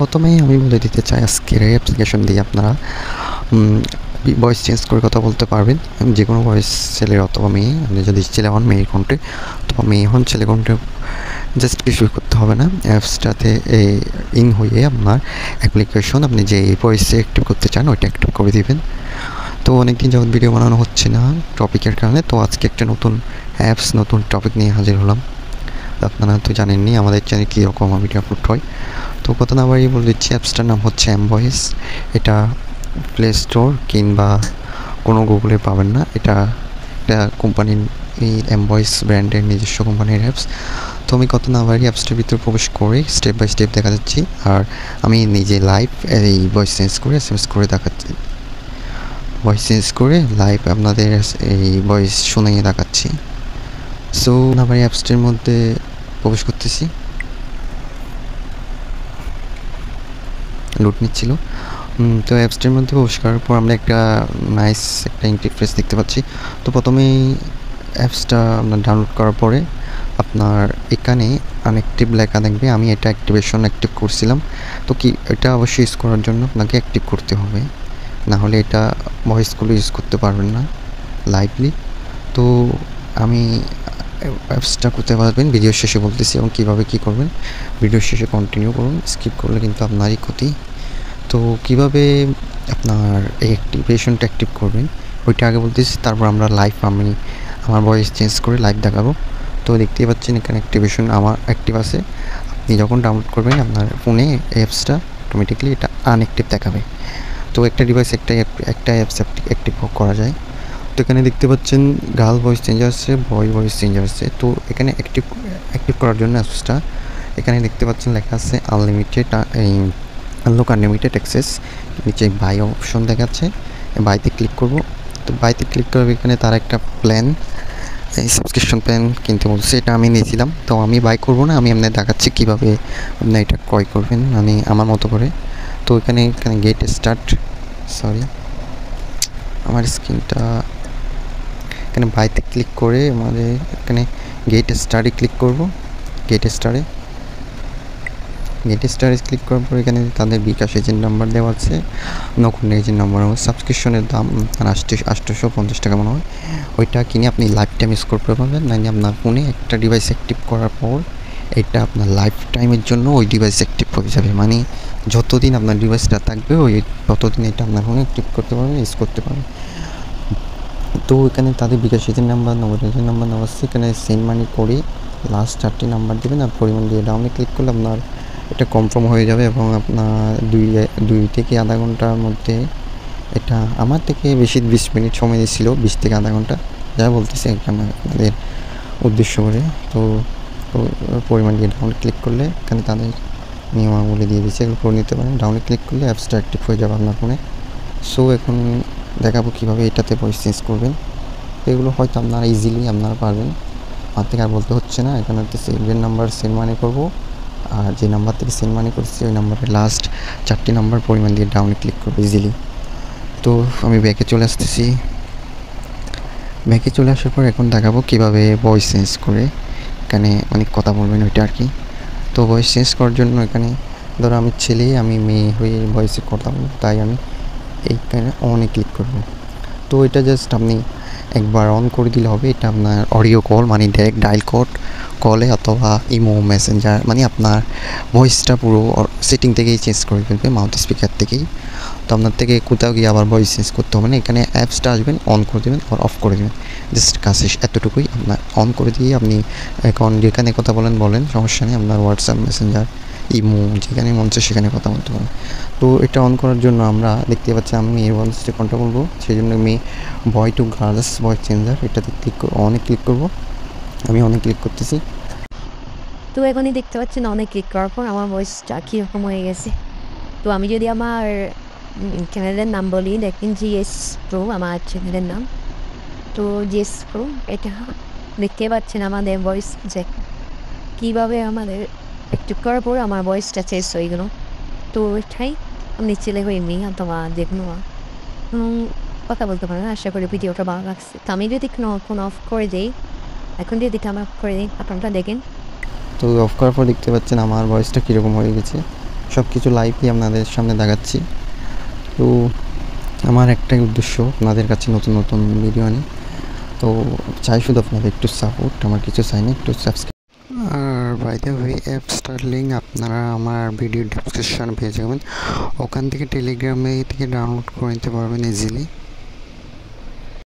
প্রথমেই আমি বলে দিতে চাই আজকের এই অ্যাপ্লিকেশন দিয়ে আপনারা ভয়েস চেঞ্জ করে কথা বলতে পারবেন। যে কোনো ভয়েস ছেলের অথবা মেয়ে, আপনি যদি ছেলে হন মেয়ের কণ্ঠে অথবা মেয়ে হন ছেলে কণ্ঠে, জাস্ট কিছুই করতে হবে না। অ্যাপসটাতে ইন হয়ে আপনার অ্যাপ্লিকেশন আপনি যে ভয়েসে অ্যাক্টিভ করতে চান ওইটা অ্যাক্টিভ করে দিবেন। তো অনেকদিন যাবত ভিডিও বানানো হচ্ছে না টপিকের কারণে, তো আজকে একটা নতুন অ্যাপস নতুন টপিক নিয়ে হাজির হলাম। আপনারা তো জানেননি আমাদের চ্যানেলে কীরকম ভিডিও আপলোড হয়। তো কথা না বাড়িয়ে বলে দিচ্ছি, অ্যাপসটার নাম হচ্ছে এমভয়েস। এটা প্লে স্টোর কিংবা কোনো গুগলে পাবেন না। এটা একটা কোম্পানির, এই এমভয়েস ব্র্যান্ডের নিজস্ব কোম্পানির অ্যাপস। তো আমি কথা না বাড়িয়ে অ্যাপসটার ভিতরে প্রবেশ করে স্টেপ বাই স্টেপ দেখা যাচ্ছি, আর আমি নিজে লাইভ এই ভয়েস চেঞ্জ করে এসএমএস করে দেখাচ্ছি, ভয়েস চেঞ্জ করে লাইভ আপনাদের এই ভয়েস শুনিয়ে দেখাচ্ছি। সো না বাড়ি অ্যাপসটির মধ্যে প্রবেশ করতেছি, লুট নিচ্ছিল। তো অ্যাপসটির মধ্যে প্রবেশ করার পর আমরা একটা নাইস একটা ইন্টারফেস দেখতে পাচ্ছি। তো প্রথমেই অ্যাপসটা আপনার ডাউনলোড করার পরে আপনার এখানে আনঅ্যাক্টিভ লেখা দেখবে। আমি এটা অ্যাক্টিভ করছিলাম। তো কি এটা অবশ্যই ইউজ করার জন্য আপনাকে অ্যাক্টিভ করতে হবে, না হলে এটা ভয়েসগুলো ইউজ করতে পারবেন না লাইভলি। তো আমি অ্যাপসটা করতে পারবেন ভিডিও শেষে বলতেছি, এবং কীভাবে কী করবেন ভিডিও শেষে কন্টিনিউ করুন, স্কিপ করলে কিন্তু আপনারই ক্ষতি। তো কীভাবে আপনার এই অ্যাক্টিভেশনটা অ্যাক্টিভ করবেন ওইটা আগে বলতেছি, তারপর আমরা লাইভ আমার ভয়েস চেঞ্জ করে লাইভ দেখাবো। তো দেখতেই পাচ্ছেন এখানে অ্যাক্টিভেশন আমার অ্যাক্টিভ আছে। আপনি যখন ডাউনলোড করবেন আপনার ফোনে অ্যাপসটা অটোমেটিকলি এটা আনঅ্যাক্টিভ দেখাবে। তো একটা ডিভাইস একটা অ্যাপস অ্যাক্টিভ করা যায়। তো এখানে দেখতে পাচ্ছেন গার্ল ভয়েস চেঞ্জার আছে, বয় ভয়েস চেঞ্জার আছে। তো এখানে অ্যাক্টিভ করার জন্য অ্যাপসটা এখানে দেখতে পাচ্ছেন লেখা আছে আনলিমিটেড, আনলক আনলিমিটেড অ্যাক্সেস। নিচে বাই অপশন দেখাচ্ছে, বাইতে ক্লিক করব। তো বাইতে ক্লিক করবে, এখানে তার একটা প্ল্যান, এই সাবস্ক্রিপশন প্ল্যান কিনতে বলছে, এটা আমি নিয়েছিলাম। তো আমি বাই করব না, আমি আপনাদের দেখাচ্ছি কীভাবে আপনি এটা ক্রয় করবেন আমি আমার মতো করে। তো এখানে গেট স্টার্ট, সরি আমার স্ক্রিনটা, এখানে বাইতে ক্লিক করে আমাদের এখানে গেট স্টারে ক্লিক করব। গেট স্টারে ক্লিক করার পর এখানে তাদের বিকাশ এজেন্ট নাম্বার দেওয়া আছে, নকুন এজেন্ট নাম্বার। সাবস্ক্রিপশনের দাম 850 টাকা মনে হয়। ওইটা কিনে আপনি লাইফ টাইম ইউজ করতে পারবেন, মানে আপনার ফোনে একটা ডিভাইস অ্যাক্টিভ করার পর এটা আপনার লাইফ টাইমের জন্য ওই ডিভাইস অ্যাক্টিভ হয়ে যাবে। মানে যতদিন আপনার ডিভাইসটা থাকবে ওই ততদিন এটা আপনার ফোনে অ্যাক্টিভ করতে পারবেন, ইউজ করতে পারবেন। তো এখানে তাদের বিকাশ এজেন্ট নাম্বার, নগদ এজেন্ট নাম্বার নেওয়া আছে। এখানে সেন্ড মানি করে লাস্ট 4টি নাম্বার দেবেন আর পরিমাণ দিয়ে ডাউনে ক্লিক করলে আপনার এটা কনফার্ম হয়ে যাবে, এবং আপনার দুই থেকে আধা ঘন্টার মধ্যে এটা আমার থেকে বেশি 20 মিনিট সময় দিয়েছিল, 20 থেকে আধা ঘন্টা যা বলতেছে আপনাদের উদ্দেশ্য করে। তো পরিমাণ দিয়ে ডাউনে ক্লিক করলে এখানে তাদের নিয়মাবলী দিয়ে দিচ্ছে, এগুলো করে নিতে পারেন। ডাউনে ক্লিক করলে অ্যাপসটা অ্যাক্টিভ হয়ে যাবে আপনার ফোনে। সো এখন দেখাবো কীভাবে এটাতে ভয়েস চেঞ্জ করবেন। এগুলো হয়তো আপনারা ইজিলি আপনারা পারবেন, আমার থেকে আর বলতে হচ্ছে না। এখানে হচ্ছে সেভের নাম্বার সেন্ড মানি করবো, আর যে নাম্বার থেকে সেন্ড মানি করছি ওই নাম্বারের লাস্ট 4টি নাম্বার পরিমাণ দিয়ে ডাউনে ক্লিক করবো ইজিলি। তো আমি ব্যাকে চলে আসতেছি। ব্যাকে চলে আসার পর এখন দেখাবো কীভাবে ভয়েস চেঞ্জ করে এখানে অনেক কথা বলবেন ওইটা আর কি। তো ভয়েস চেঞ্জ করার জন্য এখানে ধরো আমি ছেলে আমি মেয়ে হয়ে ভয়েসে কথা বলবো, তাই আমি এইখানে অনে ক্লিক করব। তো এটা জাস্ট আপনি একবার অন করে দিলে হবে। এটা আপনার অডিও কল, মানে ডাইরেক্ট ডায়াল কলে অথবা ইমো মেসেঞ্জার, মানে আপনার ভয়েসটা পুরো সেটিং থেকেই চেঞ্জ করে ফেলবে, মাউথ স্পিকার থেকেই। তো আপনার থেকে কোথাও গিয়ে আবার ভয়েস চেঞ্জ করতে হবে না। এখানে অ্যাপসটা আসবেন, অন করে দেবেন আর অফ করে দেবেন, জাস্ট কাছে এতটুকুই। আপনার অন করে দিয়ে আপনি এখন যেখানে কথা বলেন সমস্যা নেই। আপনার হোয়াটসঅ্যাপ মেসেঞ্জার ইমো যেখানে মন চায় সেখানে কথা বলতে পারেন। তো এটা অন করার জন্য আমরা দেখতে পাচ্ছি আমি মেয়ের ভয়েসটা কোনটা বলবো, সেই জন্য আমি বয় টু গার্লস ভয়েস চেঞ্জার এটাতে অনেক ক্লিক করবো। আমি অনেক ক্লিক করতেছি। তো এখনই দেখতে পাচ্ছেন অনেক ক্লিক করার পর আমার ভয়েসটা কীরকম হয়ে গেছে। তো আমি যদি আমার চ্যানেলের নাম বলি, দেখেন জিএস প্রো আমার চ্যানেলের নাম। তো জিএস প্রো এটা দেখতে পাচ্ছেন আমাদের ভয়েস যে কীভাবে আমাদের একটু করার পর আমার ভয়েসটা চেঞ্জ হয়ে গেল। তো এটাই আপনি ছেলে হয়ে মেয়ে অথবা যে কোনো কথা বলতে পারেন। আশা করি ভিডিওটা ভালো লাগছে। তো আমি যদি ফোন অফ করে দিই, এখন যদি অফ করে দিই আপনারা দেখেন। তো অফ করার পর দেখতে পাচ্ছেন আমার ভয়েসটা কীরকম হয়ে গেছে, সব কিছু লাইভই আপনাদের সামনে দেখাচ্ছি। তো আমার একটাই উদ্দেশ্য আপনাদের কাছে নতুন নতুন ভিডিও আনি। তো চাই শুধু আপনাদের একটু সাপোর্ট, আমার কিছু চাই না, একটু সাবস্ক্রাইব। আর বাই দ্য ওয়ে অ্যাপসটার লিঙ্ক আপনারা আমার ভিডিও ডেসক্রিপশন পেয়ে যাবেন, ওখান থেকে টেলিগ্রামে থেকে ডাউনলোড করে নিতে পারবেন ইজিলি।